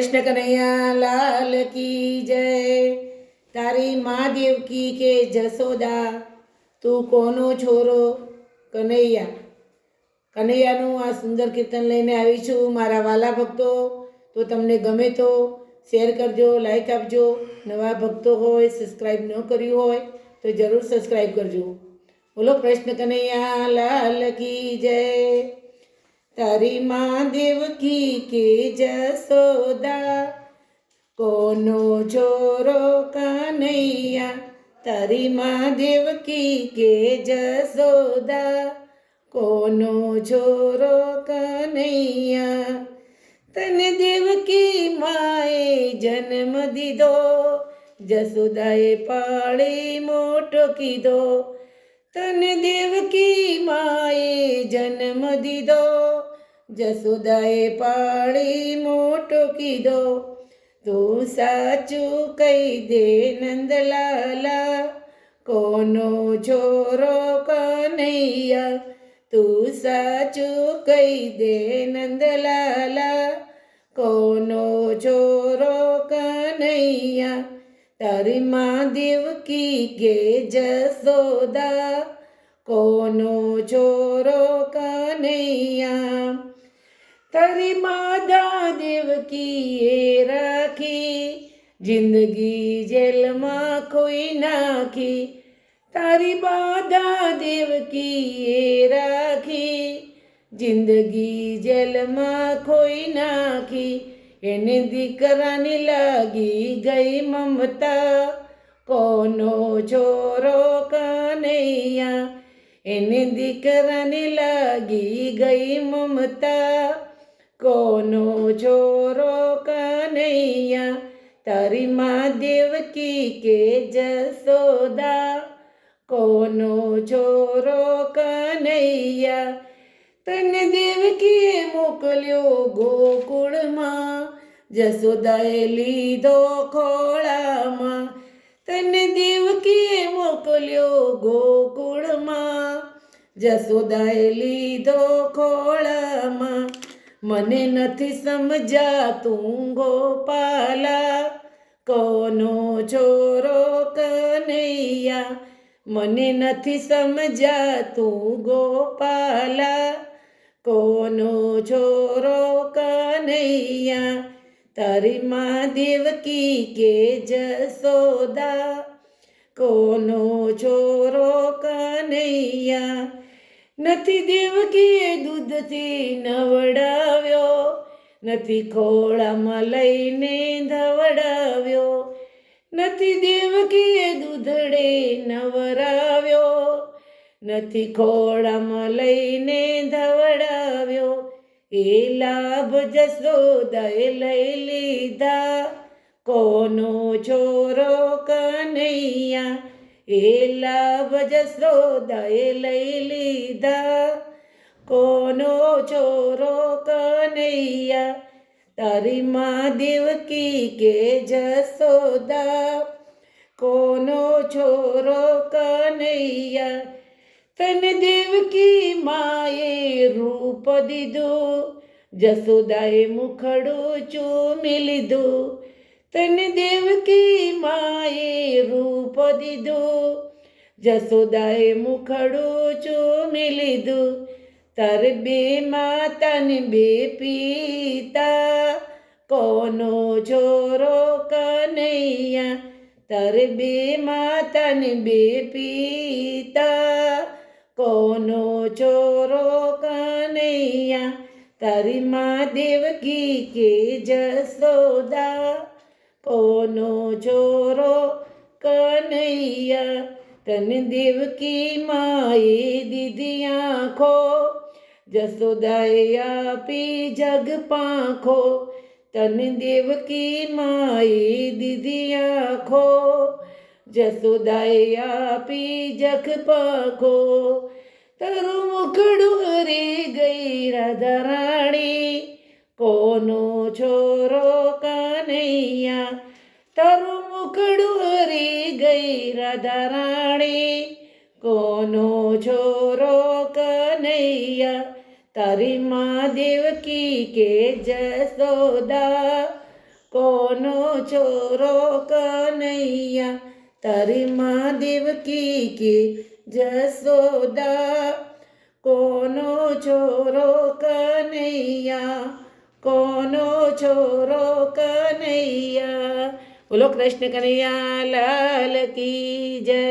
कृष्ण कन्हैया लाल की जय। तारी माँ देवकी के जसोदा, તું કોનો છોરો કનૈયા। કનૈયાનું આ સુંદર કીર્તન લઈને આવી છું મારા વાલા ભક્તો। તો તમને ગમે તો શેર કરજો, લાઈક આપજો। નવા ભક્તો હોય, સબસ્ક્રાઈબ ન કર્યું હોય તો જરૂર સબસ્ક્રાઈબ કરજો। બોલો કૃષ્ણ કનૈયા લાલ કી જય। તારી માँ દેવકી કે જસોદા, કોનો છોરો કનૈયા। તારી માँ દેવકી કે જસોદા, કોનો છોરો કનૈયા। તને દેવકી માએ જન્મ દીધો, જસોદાએ પાળી મોટો કીધો। તને દેવકી માએ જન્મ દીધો, જસોદાએ પાળી મોટો કીધો। તું સાચું કહી દે નંદલાલા, કોનો છોરો કનૈયા। તું સાચું કહી દે નંદલાલા, કોનો છોરો કનૈયા। તારી માँ દેવકી કે જસોદા, કોનો છોરો કનૈયા। તારી માતા દેવકીએ રાખી, જિંદગી જેલમાં ખોઈ નાખી। તારી માતા દેવકીએ રાખી, જિંદગી જેલમાં ખોઈ નાખી। એને દીકરાની લાગી ગઈ મમતા, કોનો છોરો કનૈયા। એને દીકરાની લાગી ગઈ મમતા, કોનો છોરો કનૈયા। તારી માँ દેવકી કે જસોદા, કોનો છોરો કનૈયા। તને દેવકીએ મોકલ્યો ગોકુળમાં, જસોદાએ લીધો ખોળામાં। તને દેવકીએ મોકલ્યો ગોકુળમાં, જસોદાએ લીધો ખોળામાં। મને નથી સમજાતું ગોપાલા, કોનો છોરો કનૈયા। મને નથી સમજાતું ગોપાલા, કોનો છોરો કનૈયા। તારી માँ દેવકી કે જસોદા, કોનો છોરો કનૈયા। નથી દેવકીએ દૂધથી નવડાવ્યો, નથી ખોળામાં લઈને ધવડાવ્યો। નથી દેવકીએ દૂધડે નવરાવ્યો, નથી ખોળામાં લઈને ધવડાવ્યો। એ લાભ જસોદાએ લઈ લીધા, કોનો છોરો કનૈયા। એ લાભ જસોદાએ લઈ લીધા, કોનો છોરો કનૈયા। તારી માँ દેવકી કે જસોદા, કોનો છોરો કનૈયા। તને દેવકી માએ રૂપ દીધું, જસોદાએ મુખડું ચૂમી લીધું। તને દેવકી માએ રૂપ દીધું, જસોદાએ મુખડું ચૂમી લીધું। તારે બે માતા ને બે પિતા, કોનો છોરો કનૈયા। તારે બે માતા ને બે પિતા, કોનો છોરો કનૈયા। તારી માँ દેવકી કે જસોદા, કોનો છોરો કનૈયા। તને દેવકી માએ દીધી આંખો, જસોદાએ આપી જગ પાંખો। તને દેવકી માએ દીધી આંખો, જસોદાએ આપી જગ પાંખો। તારું મુખડું હરી ગઈ રાધા રાણી, કોનો છોરો કનૈયા। તારું મુખડું હરી ગઈ રાધા રાણી, કોનો છોરો કનૈયા। તારી માँ દેવકી કે જસોદા, કોનો છોરો કનૈયા, તારી માં દેવકી કે જસોદા, કોનો છોરો કનૈયા, કોનો છોરો કનૈયા. બોલો કૃષ્ણ કનૈયા લાલ કી જય.